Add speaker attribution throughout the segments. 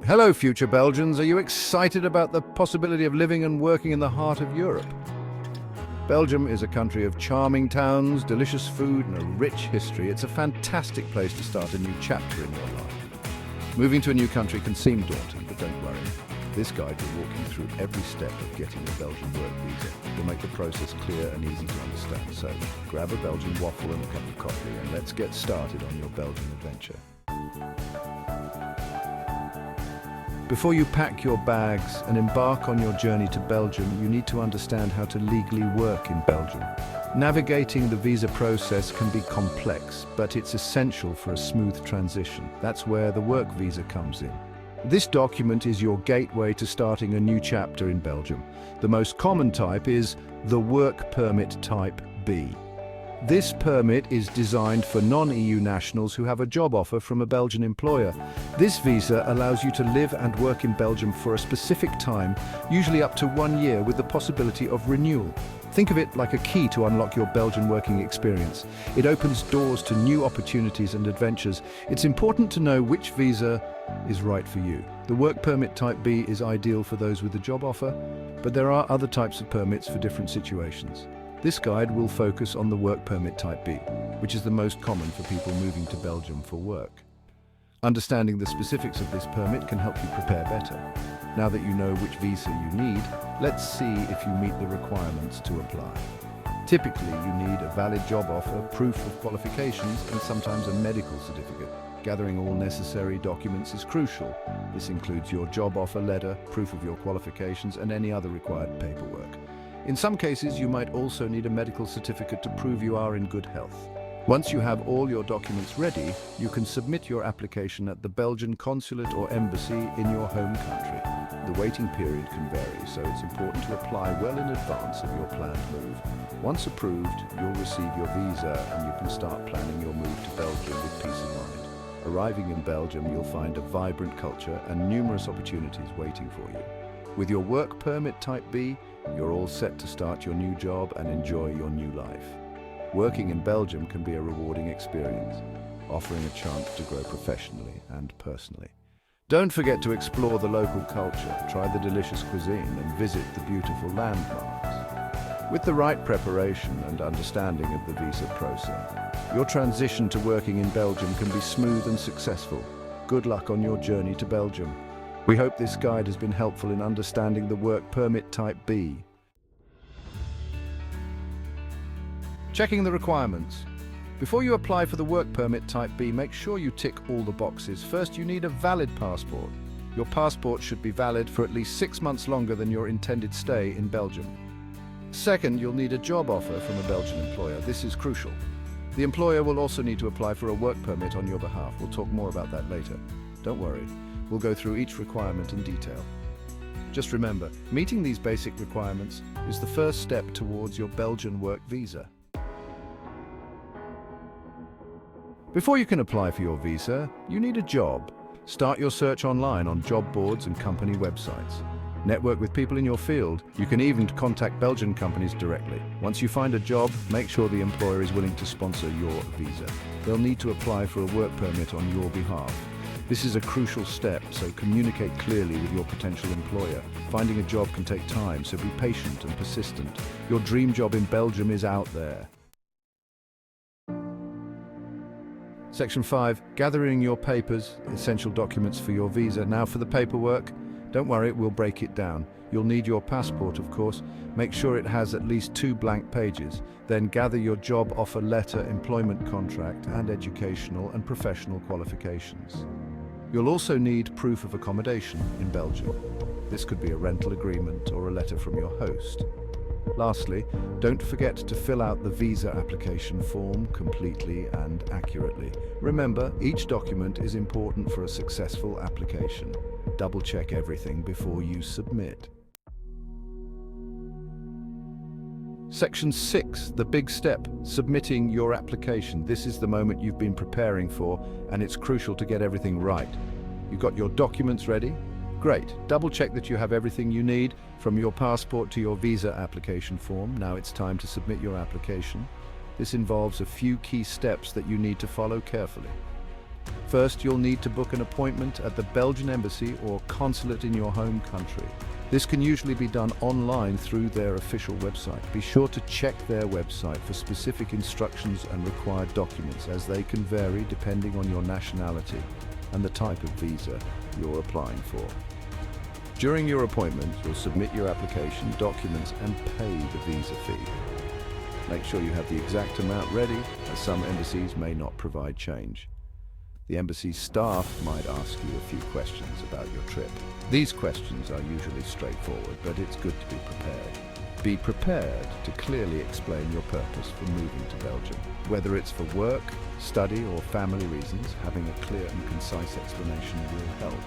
Speaker 1: Hello, future Belgians. Are you excited about the possibility of living and working in the heart of Europe? Belgium is a country of charming towns, delicious food, and a rich history. It's a fantastic place to start a new chapter in your life. Moving to a new country can seem daunting, but don't worry. This guide will walk you through every step of getting a Belgian work visa. We'll make the process clear and easy to understand. So, grab a Belgian waffle and a cup of coffee, and let's get started on your Belgian adventure. Before you pack your bags and embark on your journey to Belgium, you need to understand how to legally work in Belgium. Navigating the visa process can be complex, but it's essential for a smooth transition. That's where the work visa comes in. This document is your gateway to starting a new chapter in Belgium. The most common type is the Work Permit Type B. This permit is designed for non-EU nationals who have a job offer from a Belgian employer. This visa allows you to live and work in Belgium for a specific time, usually up to 1 year, with the possibility of renewal. Think of it like a key to unlock your Belgian working experience. It opens doors to new opportunities and adventures. It's important to know which visa is right for you. The Work Permit Type B is ideal for those with a job offer, but there are other types of permits for different situations. This guide will focus on the Work Permit Type B, which is the most common for people moving to Belgium for work. Understanding the specifics of this permit can help you prepare better. Now that you know which visa you need, let's see if you meet the requirements to apply. Typically, you need a valid job offer, proof of qualifications, and sometimes a medical certificate. Gathering all necessary documents is crucial. This includes your job offer letter, proof of your qualifications, and any other required paperwork. In some cases, you might also need a medical certificate to prove you are in good health. Once you have all your documents ready, you can submit your application at the Belgian consulate or embassy in your home country. The waiting period can vary, so it's important to apply well in advance of your planned move. Once approved, you'll receive your visa and you can start planning your move to Belgium with peace of mind. Arriving in Belgium, you'll find a vibrant culture and numerous opportunities waiting for you. With your Work Permit Type B, you're all set to start your new job and enjoy your new life. Working in Belgium can be a rewarding experience, offering a chance to grow professionally and personally. Don't forget to explore the local culture, try the delicious cuisine, and visit the beautiful landmarks. With the right preparation and understanding of the visa process, your transition to working in Belgium can be smooth and successful. Good luck on your journey to Belgium. We hope this guide has been helpful in understanding the Work Permit Type B. Checking the requirements. Before you apply for the Work Permit Type B, make sure you tick all the boxes. First, you need a valid passport. Your passport should be valid for at least 6 months longer than your intended stay in Belgium. Second, you'll need a job offer from a Belgian employer. This is crucial. The employer will also need to apply for a work permit on your behalf. We'll talk more about that later. Don't worry. We'll go through each requirement in detail. Just remember, meeting these basic requirements is the first step towards your Belgian work visa. Before you can apply for your visa, you need a job. Start your search online on job boards and company websites. Network with people in your field. You can even contact Belgian companies directly. Once you find a job, make sure the employer is willing to sponsor your visa. They'll need to apply for a work permit on your behalf. This is a crucial step, so communicate clearly with your potential employer. Finding a job can take time, so be patient and persistent. Your dream job in Belgium is out there. Section 5. Gathering your papers, essential documents for your visa. Now for the paperwork. Don't worry, we'll break it down. You'll need your passport, of course. Make sure it has at least 2 blank pages. Then gather your job offer letter, employment contract, and educational and professional qualifications. You'll also need proof of accommodation in Belgium. This could be a rental agreement or a letter from your host. Lastly, don't forget to fill out the visa application form completely and accurately. Remember, each document is important for a successful application. Double-check everything before you submit. Section 6, the big step, submitting your application. This is the moment you've been preparing for, and it's crucial to get everything right. You've got your documents ready? Great. Double-check that you have everything you need, from your passport to your visa application form. Now it's time to submit your application. This involves a few key steps that you need to follow carefully. First, you'll need to book an appointment at the Belgian embassy or consulate in your home country. This can usually be done online through their official website. Be sure to check their website for specific instructions and required documents, as they can vary depending on your nationality and the type of visa you're applying for. During your appointment, you'll submit your application, documents, and pay the visa fee. Make sure you have the exact amount ready, as some embassies may not provide change. The embassy's staff might ask you a few questions about your trip. These questions are usually straightforward, but it's good to be prepared. Be prepared to clearly explain your purpose for moving to Belgium. Whether it's for work, study, or family reasons, having a clear and concise explanation will help.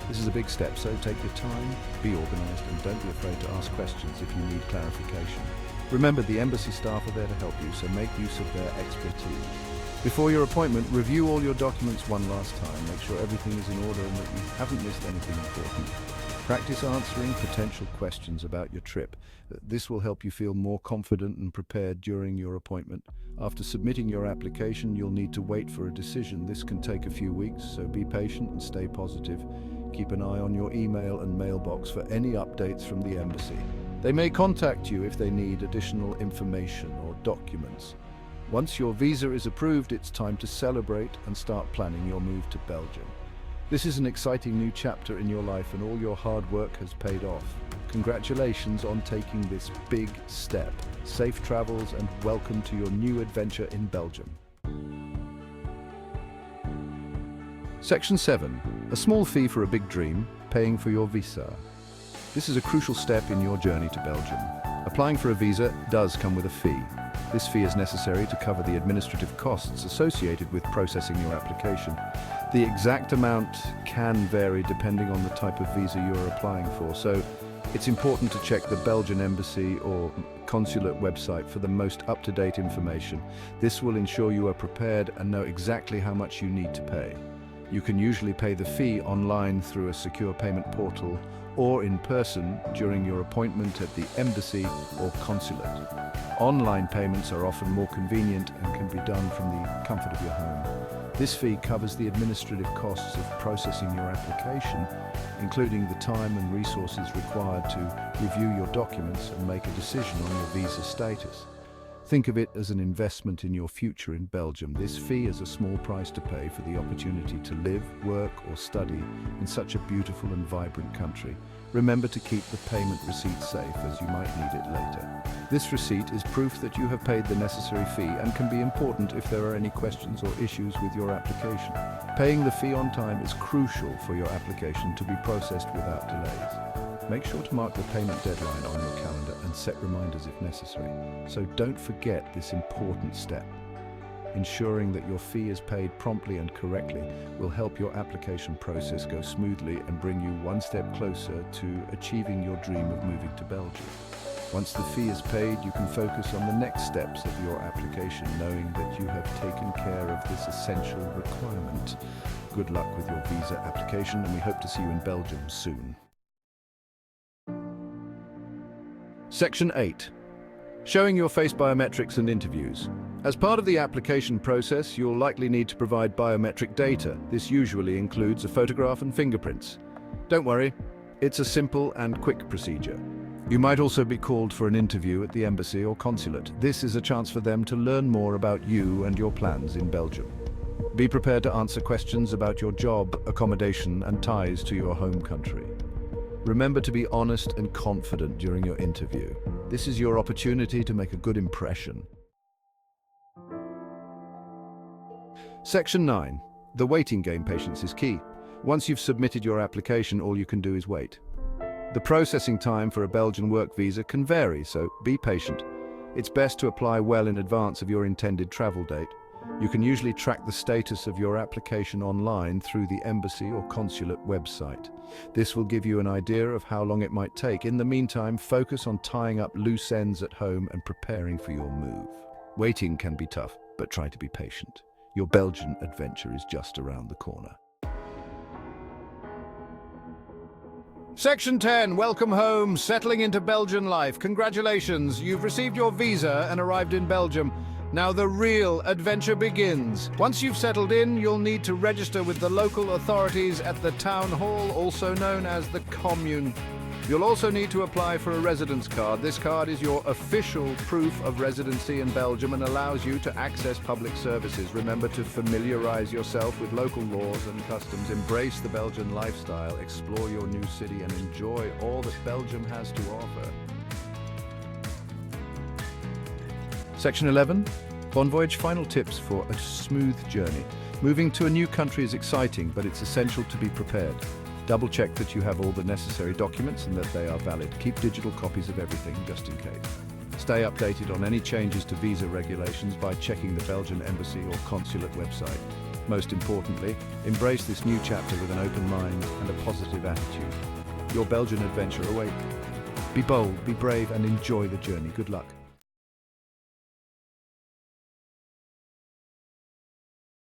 Speaker 1: This is a big step, so take your time, be organized, and don't be afraid to ask questions if you need clarification. Remember, the embassy staff are there to help you, so make use of their expertise. Before your appointment, review all your documents one last time. Make sure everything is in order and that you haven't missed anything important. Practice answering potential questions about your trip. This will help you feel more confident and prepared during your appointment. After submitting your application, you'll need to wait for a decision. This can take a few weeks, so be patient and stay positive. Keep an eye on your email and mailbox for any updates from the embassy. They may contact you if they need additional information or documents. Once your visa is approved, it's time to celebrate and start planning your move to Belgium. This is an exciting new chapter in your life, and all your hard work has paid off. Congratulations on taking this big step. Safe travels and welcome to your new adventure in Belgium. Section 7. A small fee for a big dream, paying for your visa. This is a crucial step in your journey to Belgium. Applying for a visa does come with a fee. This fee is necessary to cover the administrative costs associated with processing your application. The exact amount can vary depending on the type of visa you're applying for, so it's important to check the Belgian embassy or consulate website for the most up-to-date information. This will ensure you are prepared and know exactly how much you need to pay. You can usually pay the fee online through a secure payment portal or in person during your appointment at the embassy or consulate. Online payments are often more convenient and can be done from the comfort of your home. This fee covers the administrative costs of processing your application, including the time and resources required to review your documents and make a decision on your visa status. Think of it as an investment in your future in Belgium. This fee is a small price to pay for the opportunity to live, work, or study in such a beautiful and vibrant country. Remember to keep the payment receipt safe, as you might need it later. This receipt is proof that you have paid the necessary fee and can be important if there are any questions or issues with your application. Paying the fee on time is crucial for your application to be processed without delays. Make sure to mark the payment deadline on your calendar and set reminders if necessary. So don't forget this important step. Ensuring that your fee is paid promptly and correctly will help your application process go smoothly and bring you one step closer to achieving your dream of moving to Belgium. Once the fee is paid, you can focus on the next steps of your application, knowing that you have taken care of this essential requirement. Good luck with your visa application, and we hope to see you in Belgium soon. Section 8. Showing your face biometrics and interviews. As part of the application process, you'll likely need to provide biometric data. This usually includes a photograph and fingerprints. Don't worry, it's a simple and quick procedure. You might also be called for an interview at the embassy or consulate. This is a chance for them to learn more about you and your plans in Belgium. Be prepared to answer questions about your job, accommodation, and ties to your home country. Remember to be honest and confident during your interview. This is your opportunity to make a good impression. Section 9. The waiting game. Patience is key. Once you've submitted your application, all you can do is wait. The processing time for a Belgian work visa can vary, so be patient. It's best to apply well in advance of your intended travel date. You can usually track the status of your application online through the embassy or consulate website. This will give you an idea of how long it might take. In the meantime, focus on tying up loose ends at home and preparing for your move. Waiting can be tough, but try to be patient. Your Belgian adventure is just around the corner. Section 10. Welcome home, settling into Belgian life. Congratulations, you've received your visa and arrived in Belgium. Now the real adventure begins. Once you've settled in, you'll need to register with the local authorities at the town hall, also known as the commune. You'll also need to apply for a residence card. This card is your official proof of residency in Belgium and allows you to access public services. Remember to familiarize yourself with local laws and customs. Embrace the Belgian lifestyle, explore your new city, and enjoy all that Belgium has to offer. Section 11. Bon voyage, final tips for a smooth journey. Moving to a new country is exciting, but it's essential to be prepared. Double check that you have all the necessary documents and that they are valid. Keep digital copies of everything, just in case. Stay updated on any changes to visa regulations by checking the Belgian embassy or consulate website. Most importantly, embrace this new chapter with an open mind and a positive attitude. Your Belgian adventure awaits. Be bold, be brave, and enjoy the journey. Good luck.